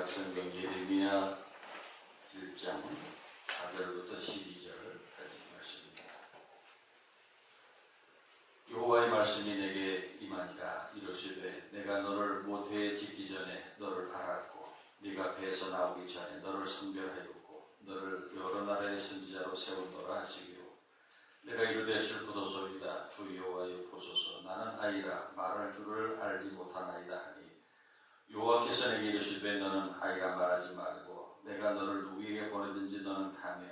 성경 예레미야 1장 4절부터 12절까지 말씀입니다. 여호와의 말씀이 내게 임하니라. 이르시되 내가 너를 모태에 짓기 전에 너를 알았고 네가 배에서 나오기 전에 너를 성별하였고 너를 여러 나라의 선지자로 세웠노라 하시기로 내가 이르되 슬프도소이다. 주 여호와여 보소서. 나는 아이라 말할 줄을 알지 못하나이다 하니 여호와께서 내게 이르시되 너는 아이라 말하지 말고 내가 너를 누구에게 보내든지 너는 가며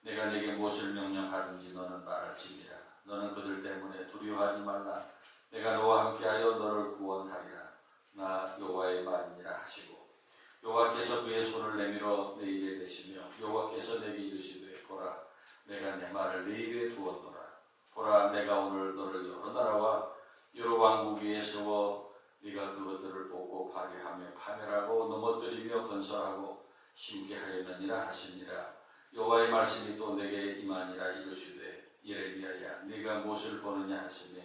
내가 내게 무엇을 명령하든지 너는 말할지니라. 너는 그들 때문에 두려워하지 말라. 내가 너와 함께하여 너를 구원하리라. 나 여호와의 말이니라 하시고 여호와께서 그의 손을 내밀어 내 입에 대시며 여호와께서 내게 이르시되 보라 내가 내 말을 내 입에 두었노라. 보라 내가 오늘 너를 여러 나라와 여러 왕국 위에 세워 네가 그것들을 보고 파괴하며 파멸하고 넘어뜨리며 건설하고 심게 하려느니라 하시니라. 여호와의 말씀이 또 내게 임하니라. 이르시되 예레미야야 네가 무엇을 보느냐 하시며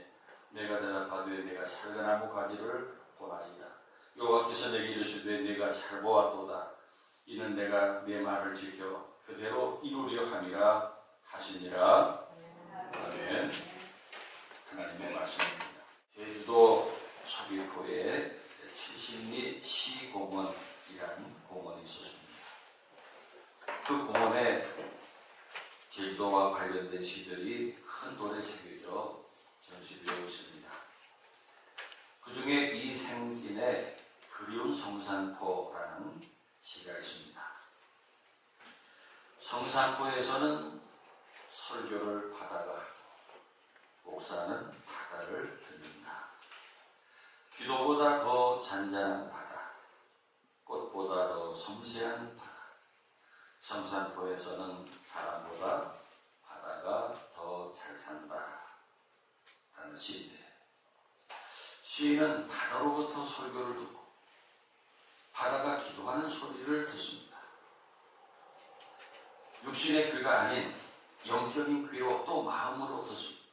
내가 대답하되 내가 살그나무 가지를 보나이다. 여호와께서 내게 이르시되 네가 잘 보았도다. 이는 내가 네 말을 지켜 그대로 이루려 함이라 하시니라. 아멘. 하나님의 말씀입니다. 제주도 서귀포에 칠십리 시공원이라는 공원이 있었습니다. 그 공원에 제주도와 관련된 시들이 큰 돌에 새겨져 전시되어 있습니다. 그 중에 이생진의 그리운 성산포라는 시가 있습니다. 성산포에서는 설교를 바다가 하고 목사는 바다를 듣는다. 기도보다 더 잔잔한 바다, 꽃보다 더 섬세한 바다. 성산포에서는 사람보다 바다가 더 잘 산다 라는 시인데, 시인은 바다로부터 설교를 듣고 바다가 기도하는 소리를 듣습니다. 육신의 귀가 아닌 영적인 귀로 또 마음으로 듣습니다.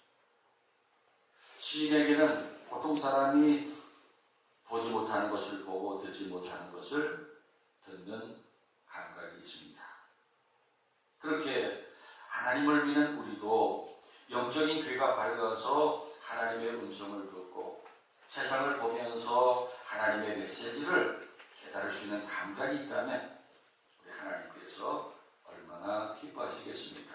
시인에게는 보통 사람이 보지 못하는 것을 보고 듣지 못하는 것을 듣는 감각이 있습니다. 그렇게 하나님을 믿는 우리도 영적인 귀가 밝아서 하나님의 음성을 듣고 세상을 보면서 하나님의 메시지를 깨달을 수 있는 감각이 있다면 우리 하나님께서 얼마나 기뻐하시겠습니까?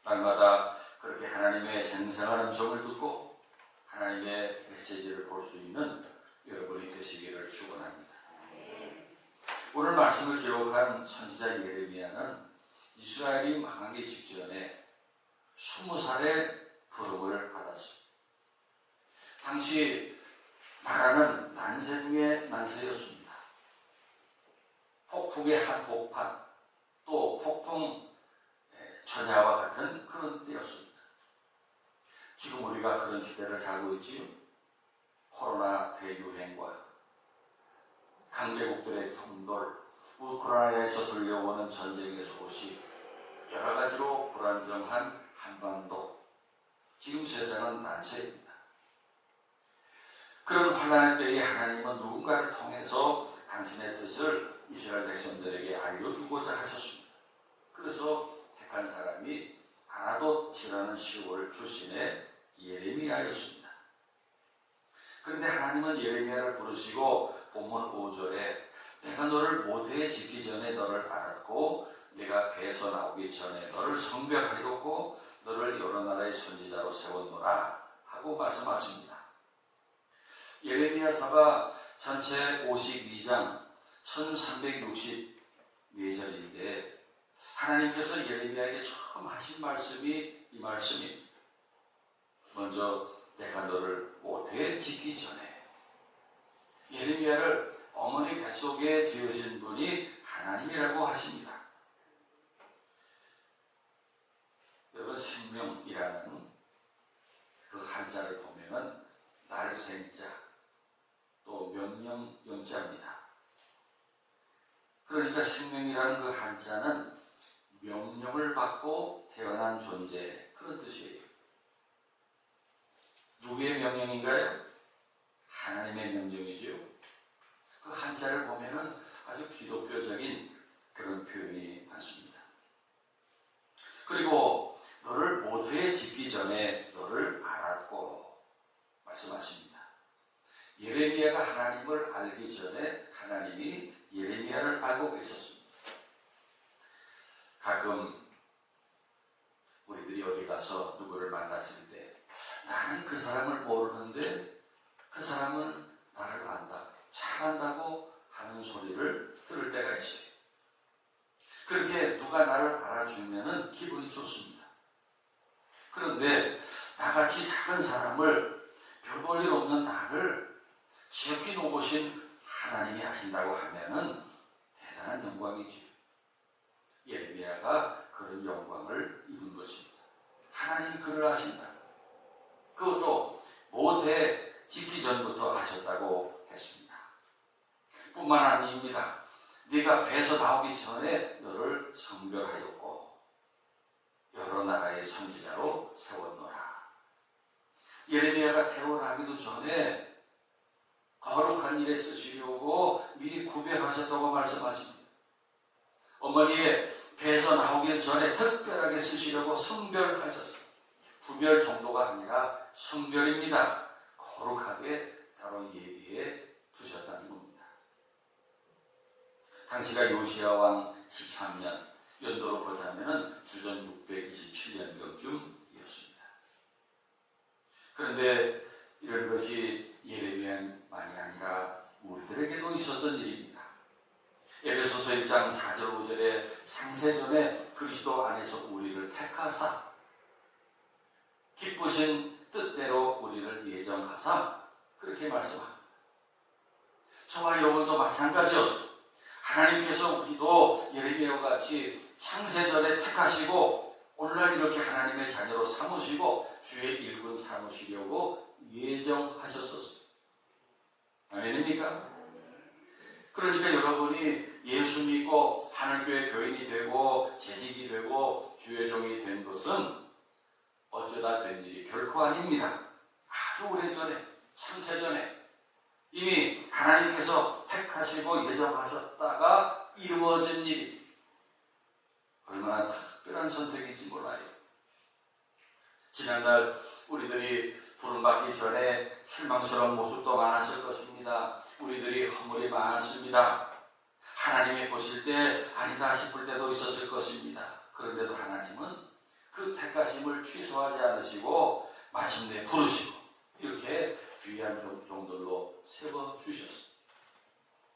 날마다 그렇게 하나님의 생생한 음성을 듣고 하나님의 메시지를 볼 수 있는 여러분이 되시기를 축원합니다. 오늘 말씀을 기록한 선지자 예레미야는 이스라엘이 망하기 직전에 20살의 부름을 받았습니다. 당시 나라는 난세 중에 난세였습니다. 폭풍의 한복판, 또 폭풍 전야와 같은 그런 때였습니다. 지금 우리가 그런 시대를 살고 있지요. 코로나 대유행과 강대국들의 충돌, 우크라이나에서 들려오는 전쟁의 소식, 여러 가지로 불안정한 한반도, 지금 세상은 난세입니다. 그런 환난의 때에 하나님은 누군가를 통해서 당신의 뜻을 이스라엘 백성들에게 알려주고자 하셨습니다. 그래서 택한 사람이 아나돗이라는 시골 출신의 예레미야였습니다. 그런데 하나님은 예레미야를 부르시고 본문 5절에 내가 너를 모태에 짓기 전에 너를 알았고 내가 배에서 나오기 전에 너를 성별하였고 너를 여러 나라의 선지자로 세웠노라 하고 말씀하십니다. 예레미야서가 전체 52장 1364절인데 하나님께서 예레미야에게 처음 하신 말씀이 이 말씀입니다. 먼저 내가 너를 모태에 짓기 전에, 예레미야를 어머니 뱃속에 지으신 분이 하나님이라고 하십니다. 여러분, 생명이라는 그 한자를 보면은 날생자 또 명령 영자입니다. 그러니까 생명이라는 그 한자는 명령을 받고 태어난 존재, 그런 뜻이에요. 누구의 명령인가요? 하나님의 명령이죠. 그 한자를 보면은 아주 기독교적인 그런 표현이 많습니다. 그리고 너를 모태에 짓기 전에 너를 알았고 말씀하십니다. 예레미야가 하나님을 알기 전에 하나님이 예레미야를 알고 계셨습니다. 가끔 우리들이 어디 가서 누구를 만났을 때 나는 그 사람을 모르는데 그 사람은 나를 안다, 잘 안다고 하는 소리를 들을 때가 있어요. 그렇게 누가 나를 알아주면 기분이 좋습니다. 그런데 나같이 작은 사람을 별 볼 일 없는 나를 지극히 높으신 하나님이 하신다고 하면 대단한 영광이죠. 예레미야가 그런 영광을 입은 것입니다. 하나님이 그를 하신다. 그것도 모태 짓기 전부터 하셨다고 했습니다. 뿐만 아닙니다. 네가 배에서 나오기 전에 너를 성별하였고 여러 나라의 선지자로 세웠노라. 예레미야가 태어나기도 전에 거룩한 일에 쓰시려고 미리 구별하셨다고 말씀하십니다. 어머니의 배에서 나오기 전에 특별하게 쓰시려고 성별하셨어요. 구별 정도가 아니라 성별입니다. 거룩하게 따로 예비해 두셨다는 겁니다. 당시가 요시야 왕 13년, 연도로 보자면 주전 627년경쯤이었습니다. 그런데 이런 것이 예레미야만이 아니라 우리들에게도 있었던 일입니다. 에베소서 1장 4절 5절에 창세전에 그리스도 안에서 우리를 택하사 기쁘신 뜻대로 우리를 예정하사 그렇게 말씀합니다. 저와 여러분도 마찬가지였어요. 하나님께서 우리도 예레미야와 같이 창세전에 택하시고 오늘날 이렇게 하나님의 자녀로 삼으시고 주의 일꾼 삼으시려고 예정하셨었어요. 아멘입니까? 그러니까 여러분이 예수 믿고 하늘교회 교인이 되고 재직이 되고 주의 종이 된 것은 어쩌다 된 일이 결코 아닙니다. 아주 오래전에 창세전에 이미 하나님께서 택하시고 예정하셨다가 이루어진 일이 얼마나 특별한 선택인지 몰라요. 지난날 우리들이 부름받기 전에 실망스러운 모습도 많았을 것입니다. 우리들이 허물이 많았습니다. 하나님이 보실 때 아니다 싶을 때도 있었을 것입니다. 그런데도 하나님은 그 택하심을 취소하지 않으시고 마침내 부르시고 이렇게 귀한 종들로 세워주셨습니다.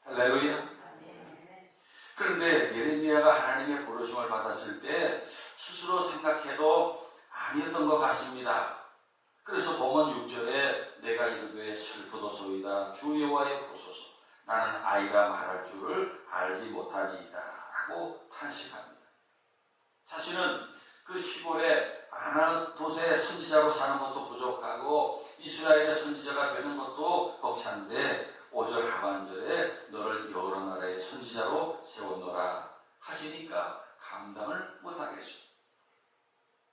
할렐루야. 그런데 예레미야가 하나님의 부르심을 받았을 때 스스로 생각해도 아니었던 것 같습니다. 그래서 본문 6절에 내가 이르되 슬프도소이다 주 여호와여 보소서 나는 아이가 말할 줄을 알지 못하니이다 라고 탄식합니다. 자신은 그 시골에 아나돗의 선지자로 사는 것도 부족하고 이스라엘의 선지자가 되는 것도 벅찬데 5절 하반절에 너를 여러 나라의 선지자로 세웠노라 하시니까 감당을 못하겠습니다.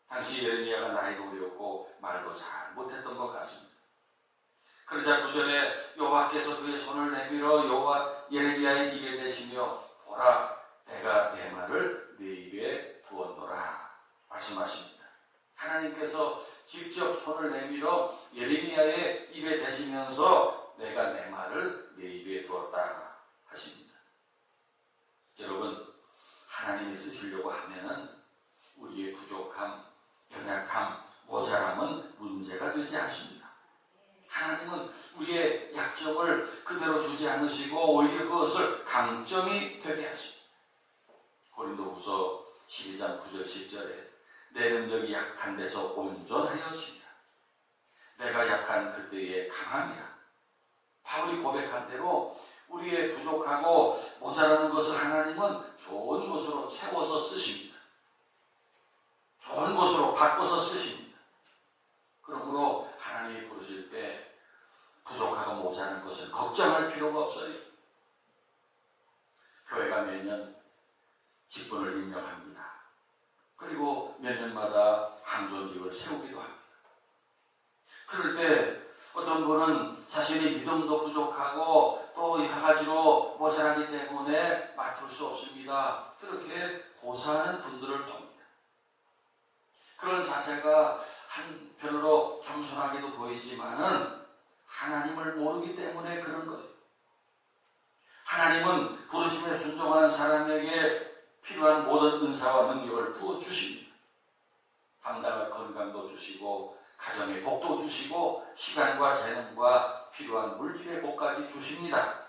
당시 예레미야가 나이도 어렸고 말도 잘 못했던 것 같습니다. 그러자 9절에 여호와께서 그의 손을 내밀어 여호와 예레미야의 입에 대시며 보라 내가 내 말을 네 입에 두었노라 말씀하십니다. 하나님께서 직접 손을 내밀어 예레미야의 입에 대시면서 내가 내 말을 내 입에 두었다 하십니다. 여러분 하나님이 쓰시려고 하면은 우리의 부족함, 연약함, 모자람은 문제가 되지 않습니다. 하나님은 우리의 약점을 그대로 두지 않으시고 오히려 그것을 강점이 되게 하십니다. 고린도후서 12장 9절 10절에 내 능력이 약한 데서 온전하여지니라. 내가 약한 그때에 강함이라. 바울이 고백한 대로 우리의 부족하고 모자라는 것을 하나님은 좋은 것으로 채워서 쓰십니다. 좋은 것으로 바꿔서 쓰십니다. 그러므로 하나님이 부르실 때 부족하고 모자란 것을 걱정할 필요가 없어요. 교회가 매년 직분을 임명합니다. 그리고 몇 년마다 항존직을 세우기도 합니다. 그럴 때 어떤 분은 자신의 믿음도 부족하고 또 여러 가지로 모자라기 때문에 맡을 수 없습니다. 그렇게 고사하는 분들을 봅니다. 그런 자세가 한편으로 겸손하게도 보이지만은 하나님을 모르기 때문에 그런 거예요. 하나님은 부르심에 순종하는 사람에게 필요한 모든 은사와 능력을 부어주십니다. 감당할 건강도 주시고 가정의 복도 주시고 시간과 재능과 필요한 물질의 복까지 주십니다.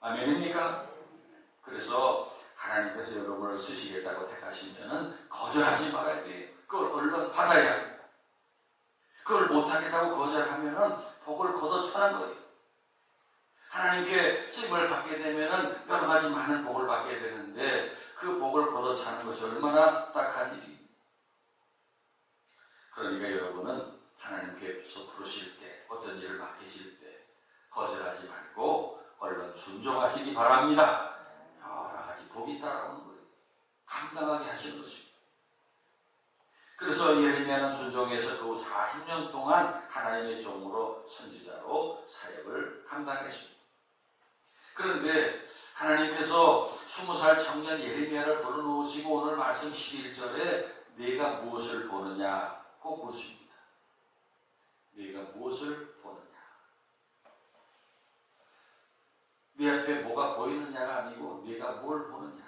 아멘입니까? 그래서 하나님께서 여러분을 쓰시겠다고 택하시면은 거절하지 말아야 돼요. 그걸 얼른 받아야 합니다. 그걸 못하겠다고 거절하면은 복을 걷어차는 거예요. 하나님께 쓰임을 받게 되면은 여러 가지 많은 복을 받게 되는데 그 복을 걷어차는 것이 얼마나 딱한 일이에요. 그러니까 여러분은 하나님께서 부르실 때 어떤 일을 맡기실 때 거절하지 말고 얼른 순종하시기 바랍니다. 여러 가지 복이 따라오는 거예요. 감당하게 하시는 것입니다. 그래서 예레미야는 순종해서 그 40년 동안 하나님의 종으로 선지자로 사역을 감당했습니다. 그런데 하나님께서 20살 청년 예레미야를 불러놓으시고 오늘 말씀 11절에 네가 무엇을 보느냐고 물으십니다. 네가 무엇을 보느냐. 네 앞에 뭐가 보이느냐가 아니고 네가 뭘 보느냐.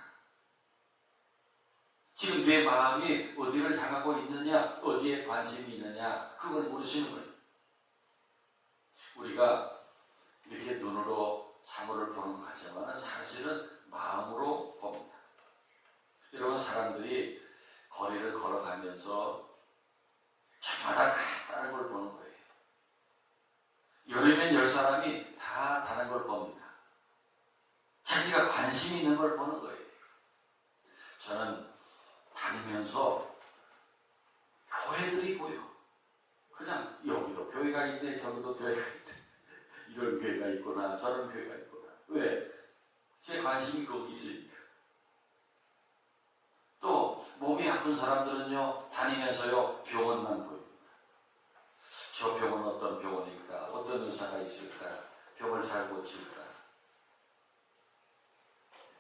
지금 내 마음이 어디를 향하고 있느냐, 어디에 관심이 있느냐, 그걸 물으시는 거예요. 우리가 이렇게 눈으로 사물을 보는 것 같지만 사실은 마음으로 봅니다. 여러분, 사람들이 거리를 걸어가면서 저마다 다 다른 걸 보는 거예요. 열이면 10사람이 다 다른 걸 봅니다. 자기가 관심이 있는 걸 보는 거예요. 저는 다니면서 교회들이 보여. 그냥 여기도 교회가 있대, 저기도 교회가 있대. 이런 교회가 있구나, 저런 교회가 있구나. 왜? 제 관심이 거기 있으니까. 또 몸이 아픈 사람들은요, 다니면서요 병원만 보입니다. 저 병원은 어떤 병원일까? 어떤 의사가 있을까? 병을 잘 고칠까?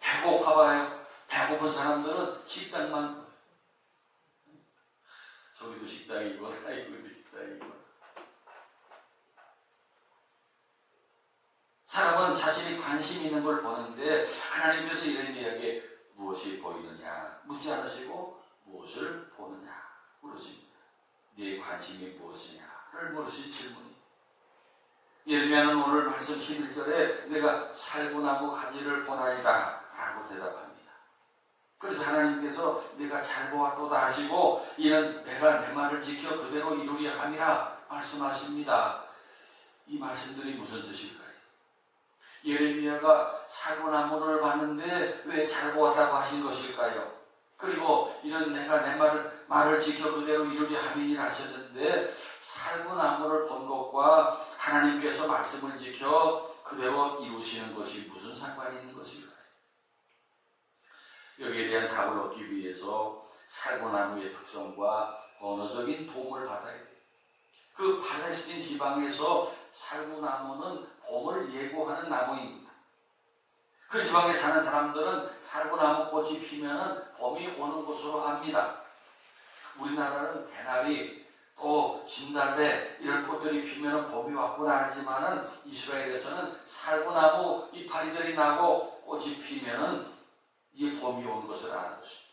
배고파봐요. 배고픈 사람들은 식당만 보여요. 저기도 식당이구나, 이거도 식당이구나. 사람은 자신이 관심 있는 걸 보는데 하나님께서 예레미야에게 무엇이 보이느냐 묻지 않으시고 무엇을 보느냐 물으십니다. 네 관심이 무엇이냐를 물으신 질문이. 예레미야는 오늘 말씀 11절에 내가 살구나무 가지를 보나이다 라고 대답합니다. 그래서 하나님께서 내가 잘 보았도다 하시고 이는 내가 내 말을 지켜 그대로 이루려 함이라 말씀하십니다. 이 말씀들이 무슨 뜻일까요? 예레미야가 살구나무를 봤는데 왜 잘 보았다고 하신 것일까요? 그리고 이는 내가 내 말을 지켜 그대로 이루려 함이니라 하셨는데 살구나무를 본 것과 하나님께서 말씀을 지켜 그대로 이루시는 것이 무슨 상관이 있는 것일까요? 여기에 대한 답을 얻기 위해서 살구나무의 특성과 언어적인 도움을 받아야 돼요. 그 팔레스틴 지방에서 살구나무는 봄을 예고하는 나무입니다. 그 지방에 사는 사람들은 살구나무 꽃이 피면은 봄이 오는 것으로 압니다. 우리나라는 개나리 또 진달래 이런 꽃들이 피면은 봄이 왔구나 하지만은 이스라엘에서는 살구나무 이파리들이 나고 꽃이 피면은 이제 봄이 온 것을 아는 것입니다.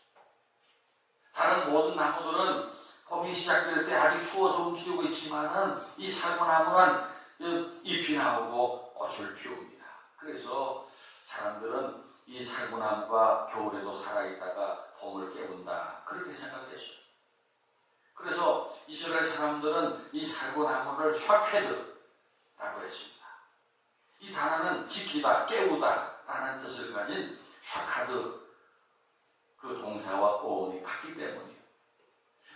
다른 모든 나무들은 봄이 시작될 때 아직 추워서 움츠리고 있지만은 이 살구나무는 잎이 나오고 꽃을 피웁니다. 그래서 사람들은 이 살구나무가 겨울에도 살아있다가 봄을 깨운다 그렇게 생각했어요. 그래서 이스라엘 사람들은 이 살구나무를 샤케드라고 했습니다. 이 단어는 지키다, 깨우다 라는 뜻을 가진 샤카드 그 동사와 어원이 같기 때문이에요.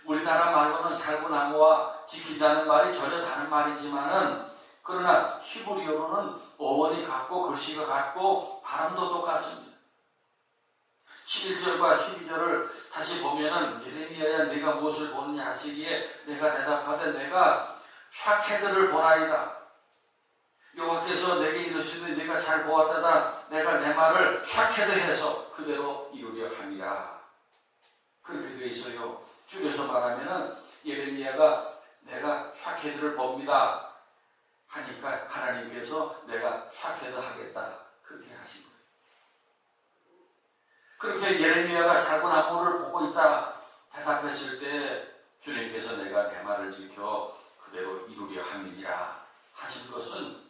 우리나라 말로는 살구나무와 지킨다는 말이 전혀 다른 말이지만은 그러나 히브리어로는 어원이 같고 글씨가 같고 발음도 똑같습니다. 11절과 12절을 다시 보면은 예레미야야 네가 무엇을 보느냐 하시기에 내가 대답하되 내가 샤케드를 보나이다. 여호와께서 내게 이르시되 네가 잘 보았다다 내가 내 말을 샤케드해서 그대로 이루려 함이라. 그렇게 되어 있어요. 줄여서 말하면은 예레미야가 내가 샤케드를 봅니다 하니까 하나님께서 내가 샤케드 하겠다 그렇게 하신 거예요. 그렇게 예레미야가 사고나무를 보고 있다 대답했을 때 주님께서 내가 내 말을 지켜 그대로 이루려 함이니라 하신 것은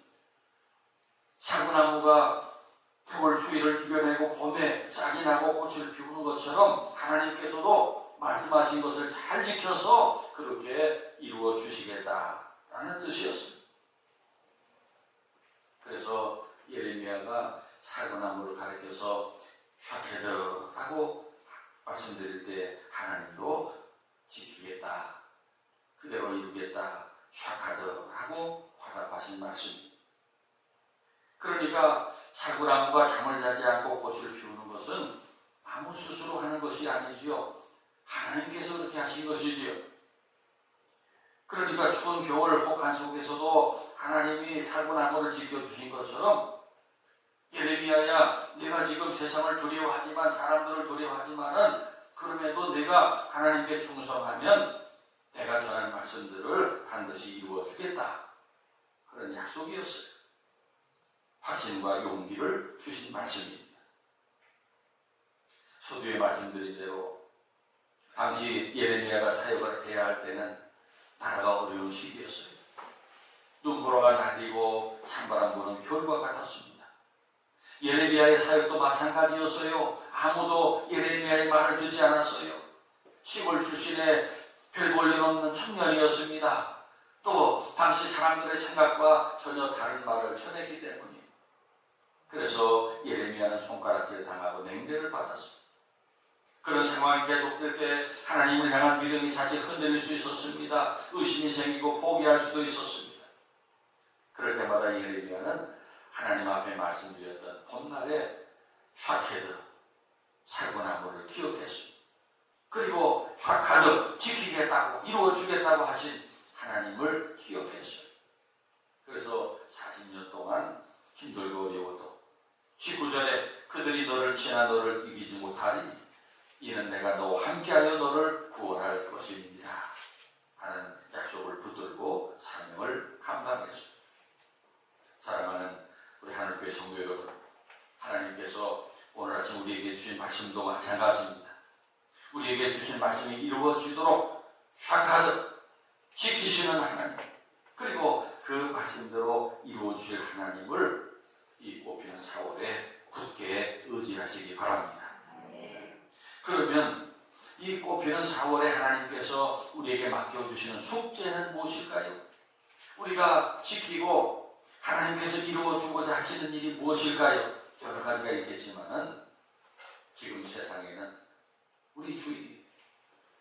사고나무가 겨울 추위를 이겨내고 봄에 싹이 나고 꽃을 피우는 것처럼 하나님께서도 말씀하신 것을 잘 지켜서 그렇게 이루어 주시겠다라는 뜻이었습니다. 그래서 예레미야가 사고나무를 가리켜서 샤케드라고 말씀드릴 때 하나님도 지키겠다, 그대로 이루겠다, 샤카드라고 화답하신 말씀입니다. 그러니까 사고나무가 잠을 자지 않고 꽃을 피우는 것은 나무 스스로 하는 것이 아니지요. 하나님께서 그렇게 하신 것이지요. 그러니까 추운 겨울 혹한 속에서도 하나님이 사고나무를 지켜주신 것처럼 예레미야야 네가 지금 세상을 두려워하지만 사람들을 두려워하지만은 그럼에도 내가 하나님께 충성하면 내가 전한 말씀들을 반드시 이루어 주겠다. 그런 약속이었어요. 확신과 용기를 주신 말씀입니다. 서두에 말씀드린 대로 당시 예레미야가 사역을 해야 할 때는 나라가 어려운 시기였어요. 눈보라가 날리고 찬바람 부는 겨울과 같았습니다. 예레미야의 사역도 마찬가지였어요. 아무도 예레미야의 말을 듣지 않았어요. 시골 출신의 별 볼 일 없는 청년이었습니다. 또 당시 사람들의 생각과 전혀 다른 말을 전했기 때문이에요. 그래서 예레미야는 손가락질 당하고 냉대를 받았습니다. 그런 상황이 계속될 때 하나님을 향한 믿음이 자칫 흔들릴 수 있었습니다. 의심이 생기고 포기할 수도 있었습니다. 그럴 때마다 예레미야는 하나님 앞에 말씀드렸던 봄날에 샤케드, 사고나무를 기억했습니다. 그리고 샤카드, 지키겠다고 이루어주겠다고 하신 하나님을 기억했어요. 그래서 40년 동안 힘들고 어려워도 19절에 그들이 너를 치나 너를 이기지 못하리니 이는 내가 너와 함께하여 너를 구원할 것입니다 하는 약속을 붙들고 사명을 감당했습니다. 사랑하는 우리 하늘교회 성도 여러분, 하나님께서 오늘 아침 우리에게 주신 말씀도 마찬가지입니다. 우리에게 주신 말씀이 이루어지도록 샤카드, 지키시는 하나님, 그리고 그 말씀대로 이루어주실 하나님을 이 꽃피는 4월에 굳게 의지하시기 바랍니다. 그러면 이 꽃피는 4월에 하나님께서 우리에게 맡겨주시는 숙제는 무엇일까요? 우리가 지키고 하나님께서 이루어주고자 하시는 일이 무엇일까요? 여러 가지가 있겠지만은 지금 세상에는 우리 주위,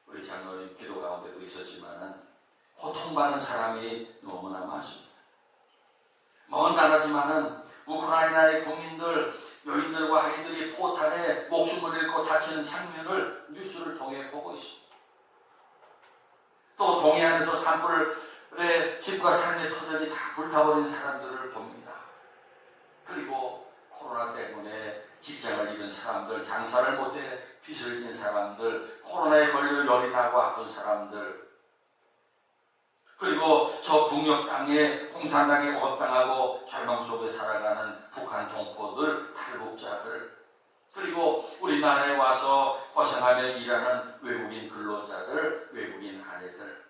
우리 장로님 기도 가운데도 있었지만은 고통받는 사람이 너무나 많습니다. 먼 나라지만은 우크라이나의 국민들, 여인들과 아이들이 포탄에 목숨을 잃고 다치는 장면을 뉴스를 통해 보고 있습니다. 또 동해안에서 산불에 집과 산의 터널이 다 불타버린 사람들을 봅니다. 그리고 코로나 때문에 직장을 잃은 사람들, 장사를 못해 빚을 진 사람들, 코로나에 걸려 열이 나고 아픈 사람들, 그리고 저 북녘 땅에 공산당에 억압당하고 절망 속에 살아가는 북한 동포들, 탈북자들, 그리고 우리나라에 와서 고생하며 일하는 외국인 근로자들, 외국인 아내들,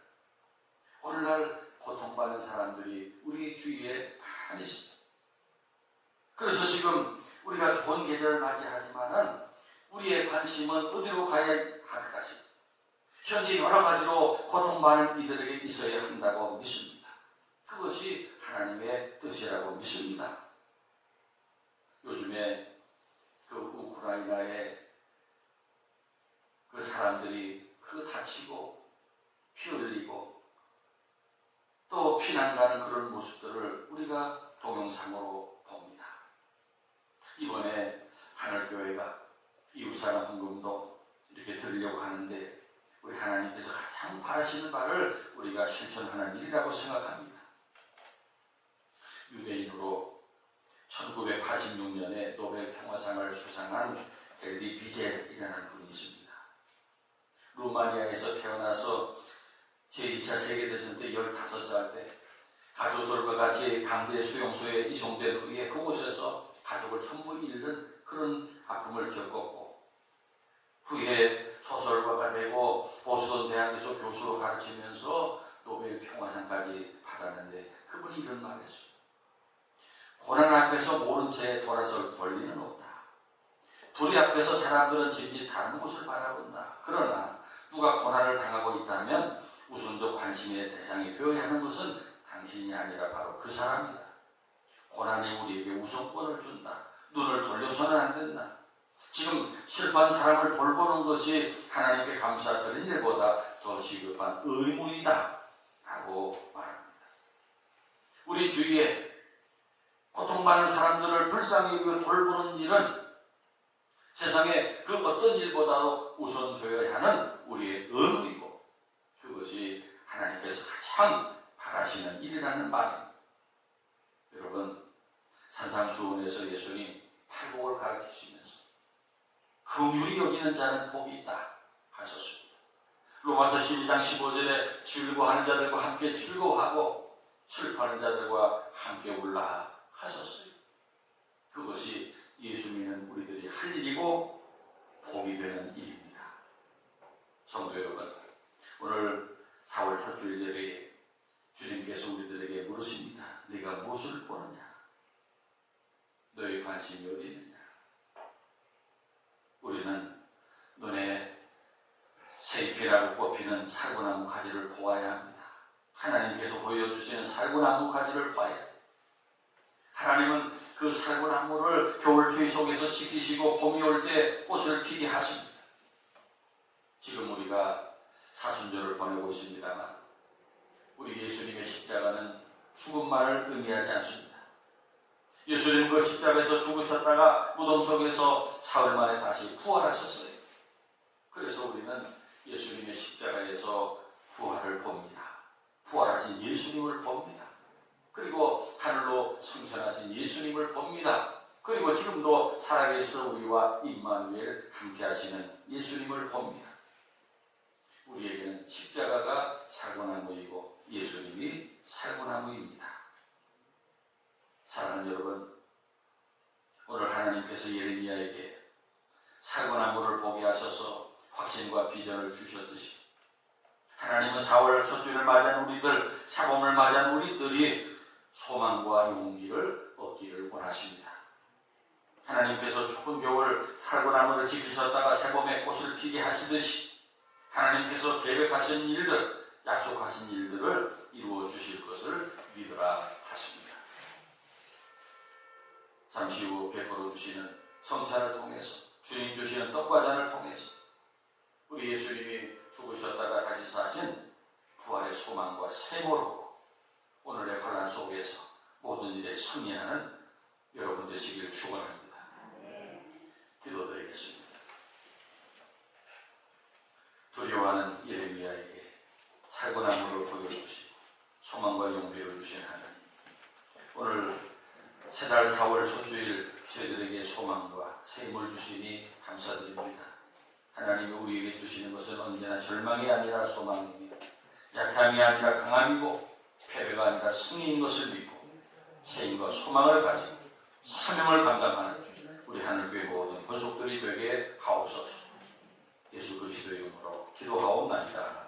오늘날 고통받는 사람들이 우리 주위에 많이 있습니다. 그래서 지금 우리가 좋은 계절을 맞이하지만은 우리의 관심은 어디로 가야 할 것입니다. 현재 여러 가지로 고통받는 이들에게 있어야 한다고 믿습니다. 그것이 하나님의 뜻이라고 믿습니다. 요즘에 그 우크라이나의 그 사람들이 그 다치고 피 흘리고 또 피난 가는 그런 모습들을 우리가 동영상으로 봅니다. 이번에 하늘교회가 이웃사랑 헌금도 이렇게 드리려고 하는데 우리 하나님께서 가장 바라시는 바를 우리가 실천하는 일이라고 생각합니다. 유대인으로 1986년에 노벨 평화상을 수상한 엘리 비젤이라는 분이 있습니다. 루마니아에서 태어나서 제2차 세계대전 때 15살 때 가족들과 같이 강제 수용소에 이송된 후에 그곳에서 가족을 전부 잃는 그런 아픔을 겪었고, 후에 소설가가 되고 보스턴 대학에서 교수로 가르치면서 노벨 평화상까지 받았는데, 그분이 이런 말을 했어요. 고난 앞에서 모른 채 돌아설 권리는 없다. 불의 앞에서 사람들은 짐짓 다른 곳을 바라본다. 그러나 누가 고난을 당하고 있다면 우선적 관심의 대상이 되어야 하는 것은 당신이 아니라 바로 그 사람이다. 고난이 우리에게 우선권을 준다. 눈을 돌려서는 안 된다. 지금 실패한 사람을 돌보는 것이 하나님께 감사드리는 일보다 더 시급한 의무이다 라고 말합니다. 우리 주위에 고통받는 사람들을 불쌍히 여기고 돌보는 일은 세상에 그 어떤 일보다도 우선되어야 하는 우리의 의무이고, 그것이 하나님께서 가장 바라시는 일이라는 말입니다. 여러분, 산상수훈에서 예수님 팔복을 가르치시면서 긍휼히 여기는 자는 복이 있다 하셨습니다. 로마서 12장 15절에 즐거워하는 자들과 함께 즐거워하고 슬퍼하는 자들과 함께 울라 하셨어요. 그것이 예수 믿는 우리들이 할 일이고 복이 되는 일입니다. 성도 여러분, 오늘 4월 첫 주일 예배에 주님께서 우리들에게 물으십니다. 네가 무엇을 보느냐? 너의 관심이 어디 있느냐? 우리는 눈에 새잎이라고 꼽히는 살구나무 가지를 보아야 합니다. 하나님께서 보여주시는 살구나무 가지를 봐야 합니다. 하나님은 그 살구나무를 겨울 추위 속에서 지키시고 봄이 올 때 꽃을 피게 하십니다. 지금 우리가 사순절을 보내고 있습니다만 우리 예수님의 십자가는 죽음만을 의미하지 않습니다. 예수님 그 십자가에서 죽으셨다가 무덤 속에서 사흘 만에 다시 부활하셨어요. 그래서 우리는 예수님의 십자가에서 부활을 봅니다. 부활하신 예수님을 봅니다. 그리고 하늘로 승천하신 예수님을 봅니다. 그리고 지금도 살아계셔서 우리와 임마누엘 함께 하시는 예수님을 봅니다. 우리에게는 십자가가 살구나무이고 예수님이 살구나무입니다. 사랑하는 여러분, 오늘 하나님께서 예레미야에게 살구나무를 보게 하셔서 확신과 비전을 주셨듯이 하나님은 4월 첫 주를 맞이한 우리들, 사범을 맞이한 우리들이 소망과 용기를 얻기를 원하십니다. 하나님께서 추운 겨울 살구나무를 지키셨다가 새봄에 꽃을 피게 하시듯이 하나님께서 계획하신 일들, 약속하신 일들을 이루어 주실 것을 믿으라 하십니다. 잠시 후 베풀어 주시는 성찬을 통해서, 주님 주시는 떡과 잔을 통해서 우리 예수님이 죽으셨다가 다시 사신 부활의 소망과 샘으로 오늘의 환난 속에서 모든 일에 승리하는 여러분 되시길 축원합니다. 기도드리겠습니다. 두려워하는 예레미야에게 살구나무를 보여주시고 소망과 용기를 주신 하나님, 오늘 새달 4월 첫 주일 저희들에게 소망과 새 힘을 주시니 감사드립니다. 하나님이 우리에게 주시는 것은 언제나 절망이 아니라 소망이며 약함이 아니라 강함이고 패배가 아니라 승리인 것을 믿고 새 힘과 소망을 가지고 사명을 감당하는 우리 하늘교회 모든 권속들이 되게 하옵소서. 예수 그리스도의 이름으로 기도하옵나이다.